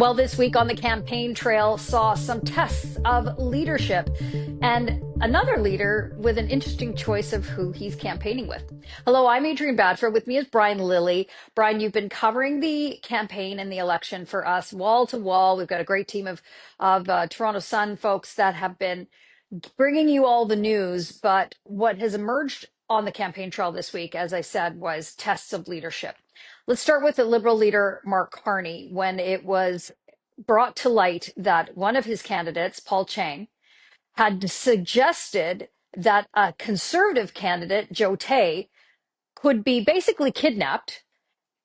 Well, this week on the campaign trail saw some tests of leadership and another leader with an interesting choice of who he's campaigning with. Hello, I'm Adrienne Batra. With me is Brian Lilley. Brian, you've been covering the campaign and the election for us wall to wall. We've got a great team of Toronto Sun folks that have been bringing you all the news. But what has emerged on the campaign trail this week, as I said, was tests of leadership. Let's start with the Liberal leader, Mark Carney, when it was brought to light that one of his candidates, Paul Chang, had suggested that a Conservative candidate, Joe Tay, could be basically kidnapped,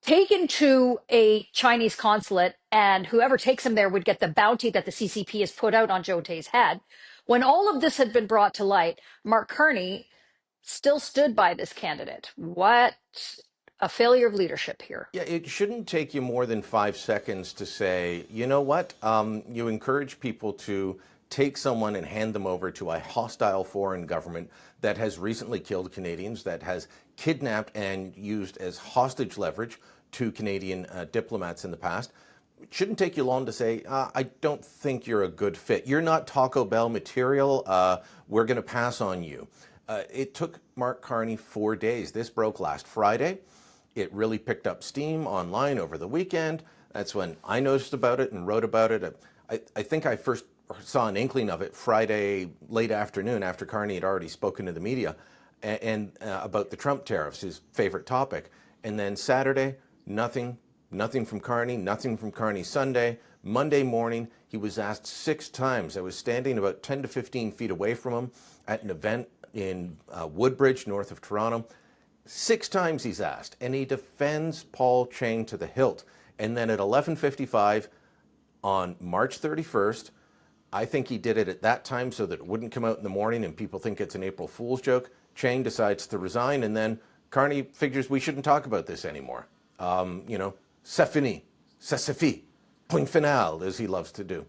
taken to a Chinese consulate, and whoever takes him there would get the bounty that the CCP has put out on Joe Tay's head. When all of this had been brought to light, Mark Carney still stood by this candidate. What a failure of leadership here. Yeah, it shouldn't take you more than 5 seconds to say, you know what, you encourage people to take someone and hand them over to a hostile foreign government that has recently killed Canadians, that has kidnapped and used as hostage leverage to Canadian diplomats in the past. It shouldn't take you long to say, I don't think you're a good fit. You're not Taco Bell material. We're going to pass on you. It took Mark Carney 4 days. This broke last Friday. It really picked up steam online over the weekend. That's when I noticed about it and wrote about it. I think I first saw an inkling of it Friday late afternoon after Carney had already spoken to the media and about the Trump tariffs, his favorite topic. And then Saturday, nothing from Carney, nothing from Carney Sunday. Monday morning, he was asked 6 times. I was standing about 10 to 15 feet away from him at an event in Woodbridge, north of Toronto. 6 times he's asked, and he defends Paul Chang to the hilt. And then at 11:55 on March 31st, I think he did it at that time so that it wouldn't come out in the morning and people think it's an April Fool's joke. Chang decides to resign, and then Carney figures we shouldn't talk about this anymore. C'est fini, ça suffit, point final, as he loves to do.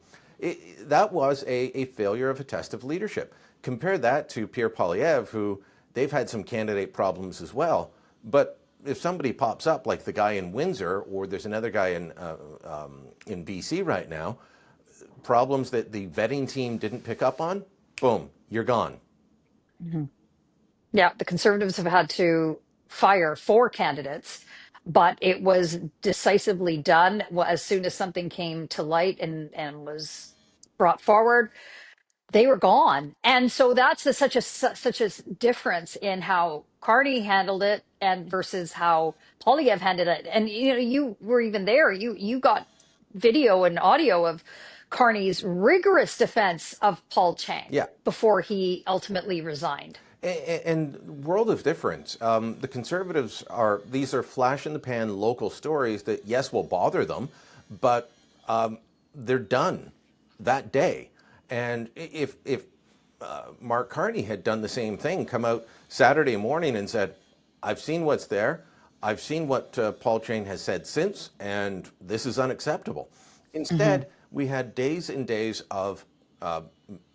That was a failure of a test of leadership. Compare that to Pierre Poilievre, who they've had some candidate problems as well. But if somebody pops up like the guy in Windsor, or there's another guy in BC right now, problems that the vetting team didn't pick up on, boom, you're gone. Mm-hmm. Yeah, the Conservatives have had to fire 4 candidates, but it was decisively done as soon as something came to light and was brought forward. They were gone. And so that's such a difference in how Carney handled it and versus how Poilievre handled it. And you were even there. You got video and audio of Carney's rigorous defense of Paul Chang before he ultimately resigned. And world of difference. The Conservatives these are flash in the pan local stories that, yes, will bother them, but they're done that day. And if Mark Carney had done the same thing, come out Saturday morning and said, I've seen what's there, I've seen what Paul Chang has said since, and this is unacceptable. Instead, we had days and days of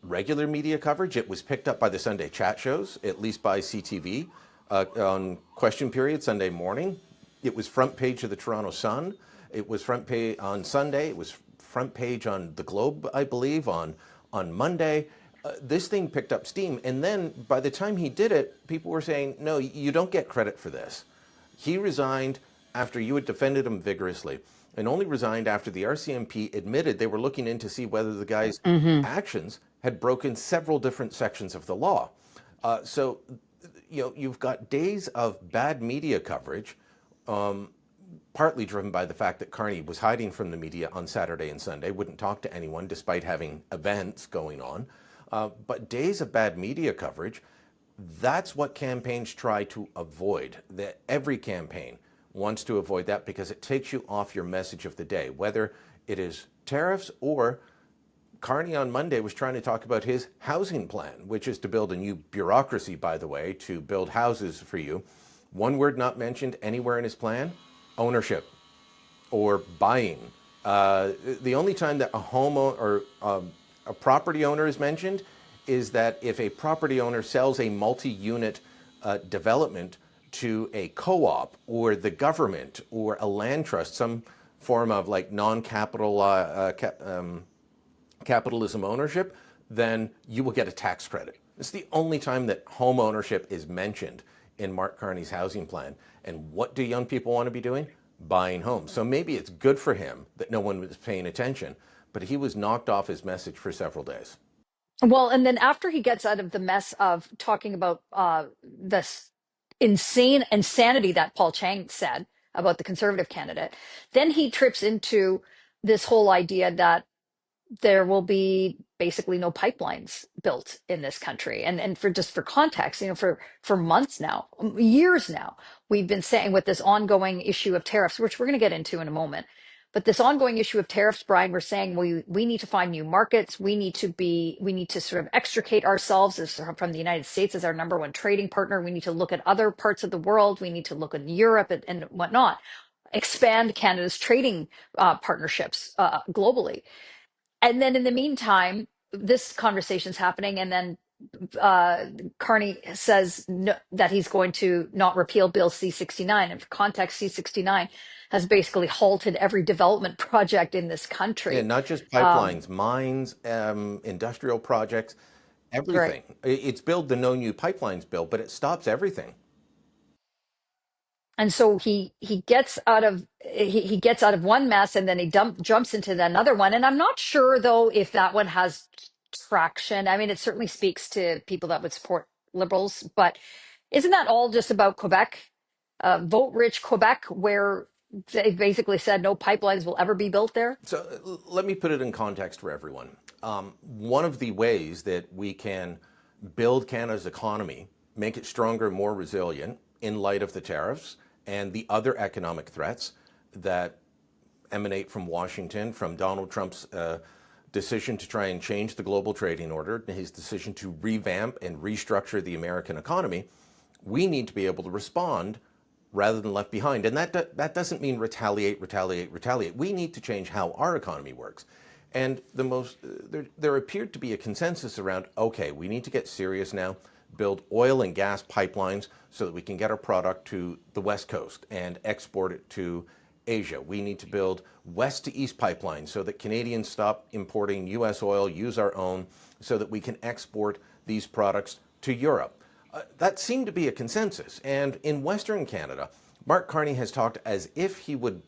regular media coverage. It was picked up by the Sunday chat shows, at least by CTV, on Question Period Sunday morning. It was front page of the Toronto Sun. It was front page on Sunday. It was front page on the Globe, I believe, on Monday. This thing picked up steam. And then by the time he did it, people were saying, no, you don't get credit for this. He resigned after you had defended him vigorously, and only resigned after the RCMP admitted they were looking in to see whether the guy's actions had broken several different sections of the law. So, you've got days of bad media coverage, partly driven by the fact that Carney was hiding from the media on Saturday and Sunday, wouldn't talk to anyone despite having events going on. But days of bad media coverage, that's what campaigns try to avoid. Every campaign wants to avoid that because it takes you off your message of the day, whether it is tariffs or Carney on Monday was trying to talk about his housing plan, which is to build a new bureaucracy, by the way, to build houses for you. One word not mentioned anywhere in his plan: ownership or buying. The only time that a homeowner or a property owner is mentioned is that if a property owner sells a multi-unit development to a co-op or the government or a land trust, some form of like non-capital capitalism ownership, then you will get a tax credit. It's the only time that home ownership is mentioned in Mark Carney's housing plan. And what do young people want to be doing? Buying homes. So maybe it's good for him that no one was paying attention, but he was knocked off his message for several days. Well, and then after he gets out of the mess of talking about this insane insanity that Paul Chang said about the conservative candidate, then he trips into this whole idea that there will be basically no pipelines built in this country. And for just for context, for months now, years now, we've been saying with this ongoing issue of tariffs, which we're going to get into in a moment. But this ongoing issue of tariffs, Brian, we're saying we need to find new markets. We need to sort of extricate ourselves from the United States as our number one trading partner. We need to look at other parts of the world. We need to look in Europe and whatnot, expand Canada's trading partnerships globally. And then in the meantime, this conversation's happening, and then Carney says no, that he's going to not repeal Bill C-69. And for context, C-69 has basically halted every development project in this Yeah, country. not just pipelines, mines, industrial projects, Right. everything. It's build the no new pipelines bill, but it stops everything. And so he gets out of one mess, and then he jumps into another one. And I'm not sure though if that one has traction. I mean, it certainly speaks to people that would support liberals, but isn't that all just about Quebec, vote-rich Quebec, where they basically said no pipelines will ever be built there? So let me put it in context for everyone. One of the ways that we can build Canada's economy, make it stronger, more resilient in light of the tariffs and the other economic threats that emanate from Washington, from Donald Trump's decision to try and change the global trading order, his decision to revamp and restructure the American economy, we need to be able to respond rather than left behind. And that doesn't mean retaliate. We need to change how our economy works. And there appeared to be a consensus around, okay, we need to get serious now, build oil and gas pipelines so that we can get our product to the West Coast and export it to Asia. We need to build west to east pipelines so that Canadians stop importing US oil, use our own, so that we can export these products to Europe. That seemed to be a consensus. And in Western Canada, Mark Carney has talked as if he would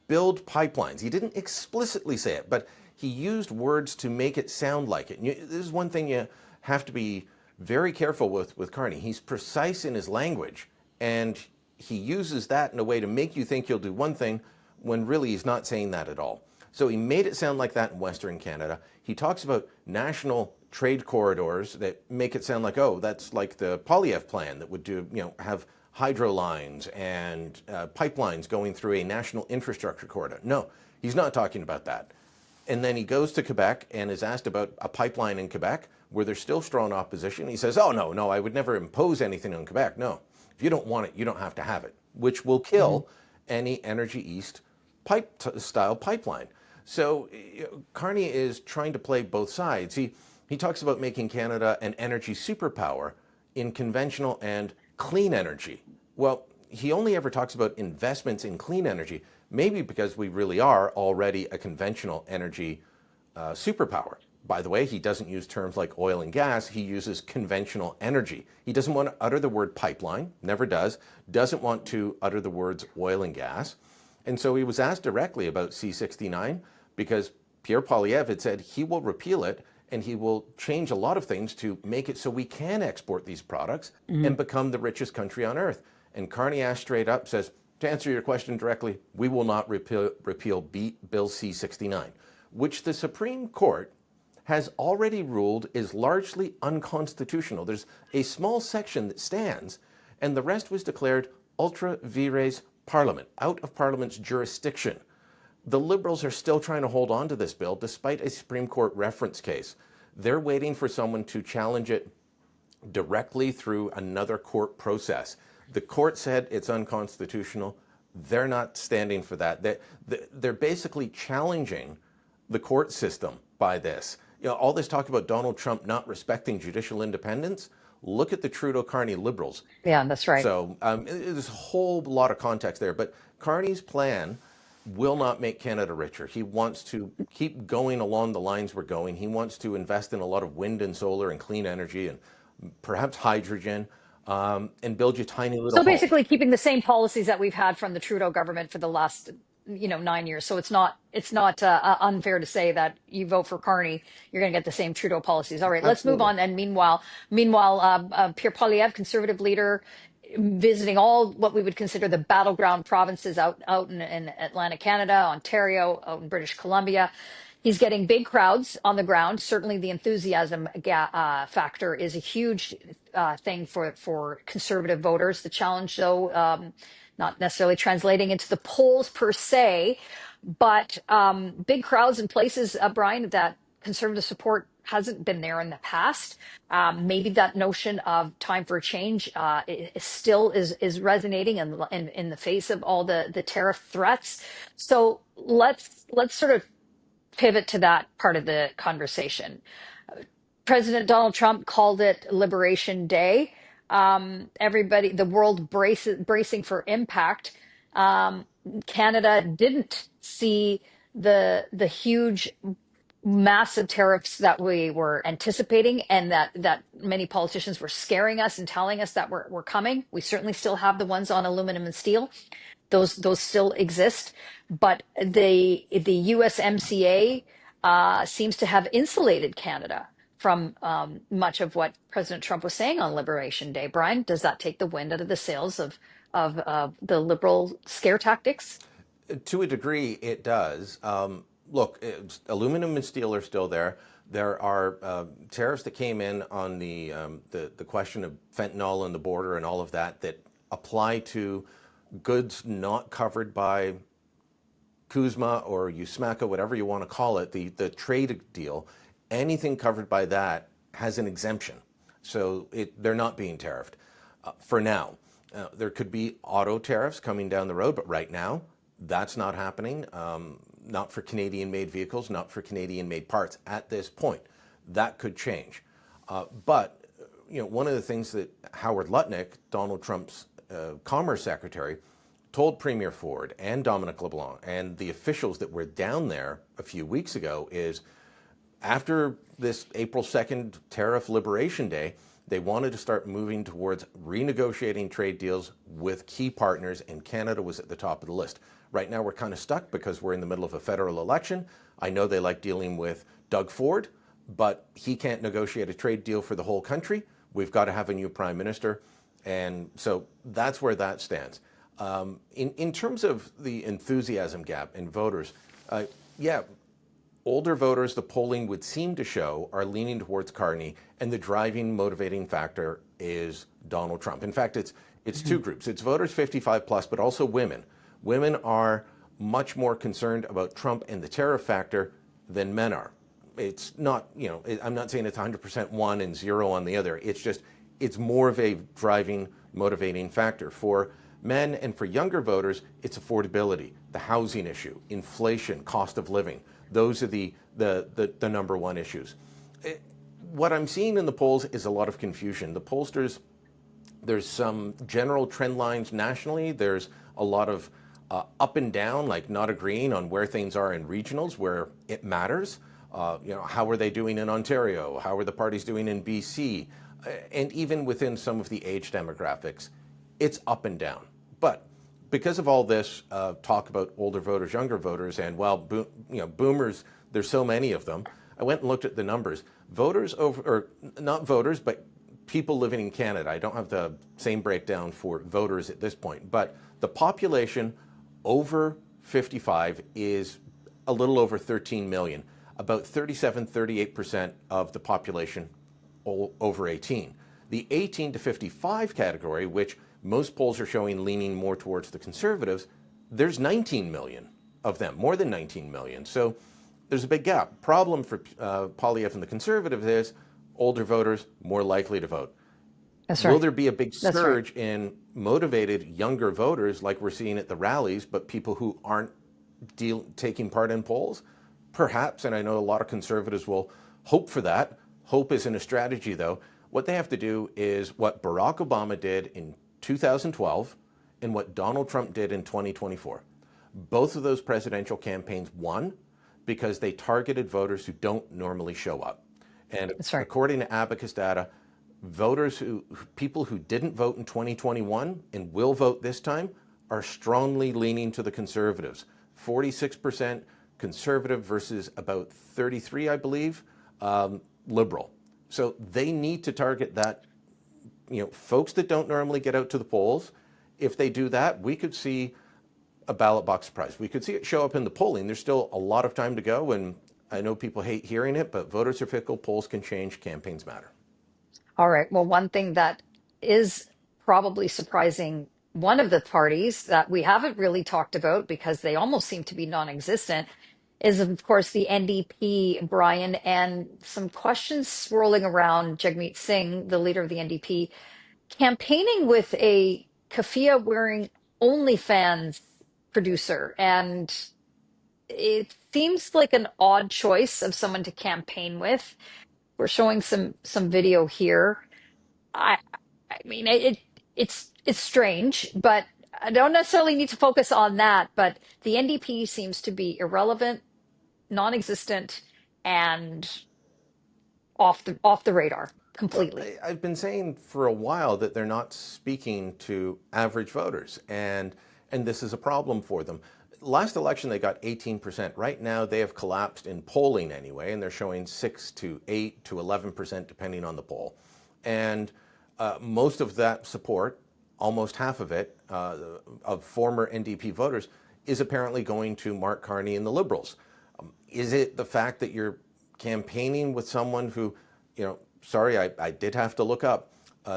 build pipelines. He didn't explicitly say it, but he used words to make it sound like it. This is one thing you have to be very careful with Carney. He's precise in his language, and he uses that in a way to make you think he'll do one thing when really he's not saying that at all. So he made it sound like that in Western Canada. He talks about national trade corridors that make it sound like, oh, that's like the Poilievre plan that would do, have hydro lines and pipelines going through a national infrastructure corridor. No, he's not talking about that. And then he goes to Quebec and is asked about a pipeline in Quebec where there's still strong opposition. He says, oh, no, I would never impose anything on Quebec. No, if you don't want it, you don't have to have it, which will kill any Energy East style pipeline. So Carney is trying to play both sides. He talks about making Canada an energy superpower in conventional and clean energy. Well, he only ever talks about investments in clean energy, maybe because we really are already a conventional energy superpower. By the way, he doesn't use terms like oil and gas. He uses conventional energy. He doesn't want to utter the word pipeline, never does, doesn't want to utter the words oil and gas. And so he was asked directly about C-69 because Pierre Poilievre had said he will repeal it and he will change a lot of things to make it so we can export these products and become the richest country on earth. And Carney asked straight up, says, to answer your question directly, we will not repeal Bill C-69, which the Supreme Court has already ruled is largely unconstitutional. There's a small section that stands, and the rest was declared ultra vires parliament, out of Parliament's jurisdiction. The Liberals are still trying to hold on to this bill despite a Supreme Court reference case. They're waiting for someone to challenge it directly through another court process. The court said it's unconstitutional. They're not standing for that. They're basically challenging the court system by this. All this talk about Donald Trump not respecting judicial independence, look at the Trudeau-Carney Liberals. Yeah, that's right. So there's a whole lot of context there. But Carney's plan will not make Canada richer. He wants to keep going along the lines we're going. He wants to invest in a lot of wind and solar and clean energy and perhaps hydrogen, and build you tiny little So homes. basically keeping the same policies that we've had from the Trudeau government for the last 9 years. So it's not unfair to say that you vote for Carney, you're going to get the same Trudeau policies. All right, let's move Absolutely. on. And meanwhile, Pierre Poilievre, conservative leader, visiting all what we would consider the battleground provinces out in Atlantic Canada, Ontario, out in British Columbia. He's getting big crowds on the ground. Certainly, the enthusiasm factor is a huge thing for conservative voters. The challenge, though, not necessarily translating into the polls per se, but big crowds in places, Brian, that conservative support hasn't been there in the past. Maybe that notion of time for change still is resonating in the face of all the tariff threats. So let's sort of pivot to that part of the conversation. President Donald Trump called it Liberation Day. Everybody, the world bracing for impact. Um, Canada didn't see the huge, massive tariffs that we were anticipating, and that many politicians were scaring us and telling us that were coming. We certainly still have the ones on aluminum and steel. Those still exist, but the USMCA seems to have insulated Canada from much of what President Trump was saying on Liberation Day. Brian, does that take the wind out of the sails of the liberal scare tactics? To a degree, it does. Look, aluminum and steel are still there. There are tariffs that came in on the question of fentanyl and the border and all of that apply to goods not covered by CUSMA or USMCA, whatever you want to call it, the trade deal. Anything covered by that has an exemption. So they're not being tariffed for now. There could be auto tariffs coming down the road, but right now, that's not happening. Not for Canadian-made vehicles, not for Canadian-made parts at this point. That could change. But one of the things that Howard Lutnick, Donald Trump's Commerce Secretary, told Premier Ford and Dominic LeBlanc and the officials that were down there a few weeks ago is after this April 2nd tariff liberation day, they wanted to start moving towards renegotiating trade deals with key partners, and Canada was at the top of the list. Right now, we're kind of stuck because we're in the middle of a federal election. I know they like dealing with Doug Ford, but he can't negotiate a trade deal for the whole country. We've got to have a new prime minister. And so that's where that stands. In terms of the enthusiasm gap in voters, yeah, older voters, the polling would seem to show, are leaning towards Carney, and the driving motivating factor is Donald Trump. In fact, it's two groups. It's voters 55 plus, but also women. Women are much more concerned about Trump and the tariff factor than men are. It's not, I'm not saying it's 100% one and zero on the other. It's just, it's more of a driving, motivating factor. For men and for younger voters, it's affordability, the housing issue, inflation, cost of living. Those are the number one issues. What I'm seeing in the polls is a lot of confusion. The pollsters, there's some general trend lines nationally. There's a lot of up and down, like not agreeing on where things are in regionals, where it matters. How are they doing in Ontario? How are the parties doing in BC? And even within some of the age demographics, it's up and down. But because of all this talk about older voters, younger voters, and boomers, there's so many of them, I went and looked at the numbers. Voters or not voters, but people living in Canada. I don't have the same breakdown for voters at this point, but the population over 55 is a little over 13 million, about 38% of the population over 18. The 18 to 55 category, which most polls are showing leaning more towards the Conservatives, there's 19 million of them, more than 19 million. So there's a big gap. Problem for Poilievre and the Conservatives is older voters more likely to vote. That's right. Will there be a big That's surge right. in motivated younger voters like we're seeing at the rallies, but people who aren't taking part in polls? Perhaps, and I know a lot of Conservatives will hope for that. Hope isn't a strategy, though. What they have to do is what Barack Obama did in 2012 and what Donald Trump did in 2024. Both of those presidential campaigns won because they targeted voters who don't normally show up. And That's right. according to Abacus data, people who didn't vote in 2021 and will vote this time are strongly leaning to the Conservatives. 46% Conservative versus about 33, I believe, Liberal. So they need to target that, folks that don't normally get out to the polls. If they do that, we could see a ballot box surprise. We could see it show up in the polling. There's still a lot of time to go, and I know people hate hearing it, but voters are fickle, polls can change, campaigns matter. All right. Well, one thing that is probably surprising, one of the parties that we haven't really talked about because they almost seem to be non-existent, is of course the NDP, Brian, and some questions swirling around Jagmeet Singh, the leader of the NDP, campaigning with a keffiyeh wearing OnlyFans producer. And it seems like an odd choice of someone to campaign with. We're showing some video here. I I mean it's strange, but I don't necessarily need to focus on that. But the NDP seems to be irrelevant, non-existent, and off the radar Well, completely. I've been saying for a while that they're not speaking to average voters, and this is a problem for them. Last election, they got 18%. Right now, they have collapsed in polling anyway, and they're showing 6 to 8 to 11%, depending on the poll. And most of that support, almost half of it, of former NDP voters, is apparently going to Mark Carney and the Liberals. Is it the fact that you're campaigning with someone who, sorry, I did have to look up.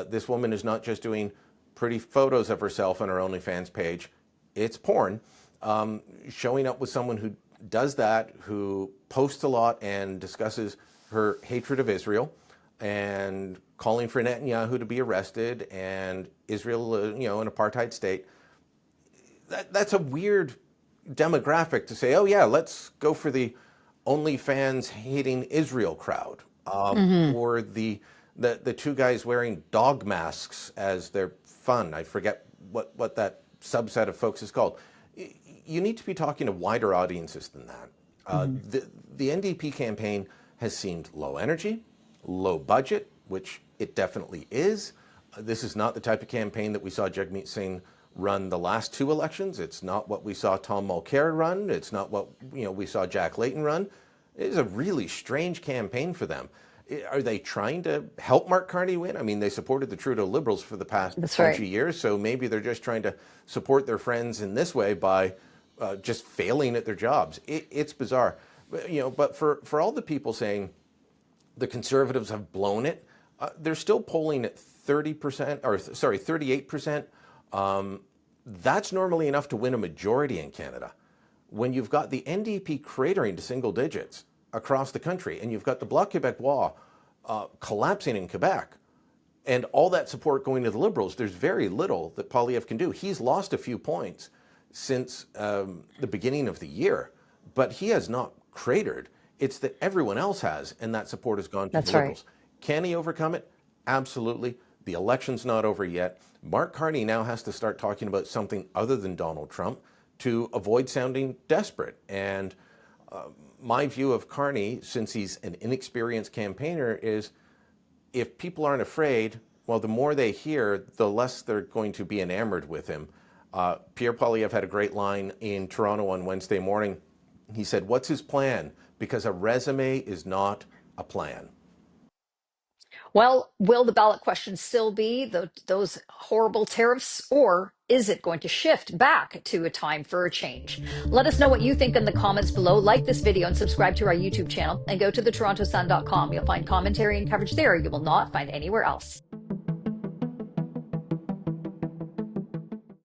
This woman is not just doing pretty photos of herself on her OnlyFans page. It's porn. Showing up with someone who does that, who posts a lot and discusses her hatred of Israel and calling for Netanyahu to be arrested and Israel, an apartheid state. That's a weird demographic to say, oh yeah, let's go for the OnlyFans hating Israel crowd, or the two guys wearing dog masks as their fun. I forget what that subset of folks is called. You need to be talking to wider audiences than that. The NDP campaign has seemed low energy, low budget, which it definitely is. This is not the type of campaign that we saw Jagmeet Singh run the last two elections. It's not what we saw Tom Mulcair run. It's not what we saw Jack Layton run. It is a really strange campaign for them. Are they trying to help Mark Carney win? I mean, they supported the Trudeau Liberals for the past bunch of years, so maybe they're just trying to support their friends in this way by just failing at their jobs. It's bizarre. But for all the people saying the Conservatives have blown it, they're still polling at 38%. That's normally enough to win a majority in Canada. When you've got the NDP cratering to single digits across the country, and you've got the Bloc Québécois collapsing in Quebec, and all that support going to the Liberals, there's very little that Poilievre can do. He's lost a few points since the beginning of the year, but he has not cratered. It's that everyone else has, and that support has gone to the Liberals. Can he overcome it? Absolutely. The election's not over yet. Mark Carney now has to start talking about something other than Donald Trump to avoid sounding desperate. And my view of Carney, since he's an inexperienced campaigner, is if people aren't afraid, well, the more they hear, the less they're going to be enamored with him. Pierre Poilievre had a great line in Toronto on Wednesday morning. He said, "What's his plan? Because a resume is not a plan." Well, will the ballot question still be those horrible tariffs, or is it going to shift back to a time for a change? Let us know what you think in the comments below. Like this video and subscribe to our YouTube channel, and go to thetorontosun.com. You'll find commentary and coverage there you will not find anywhere else.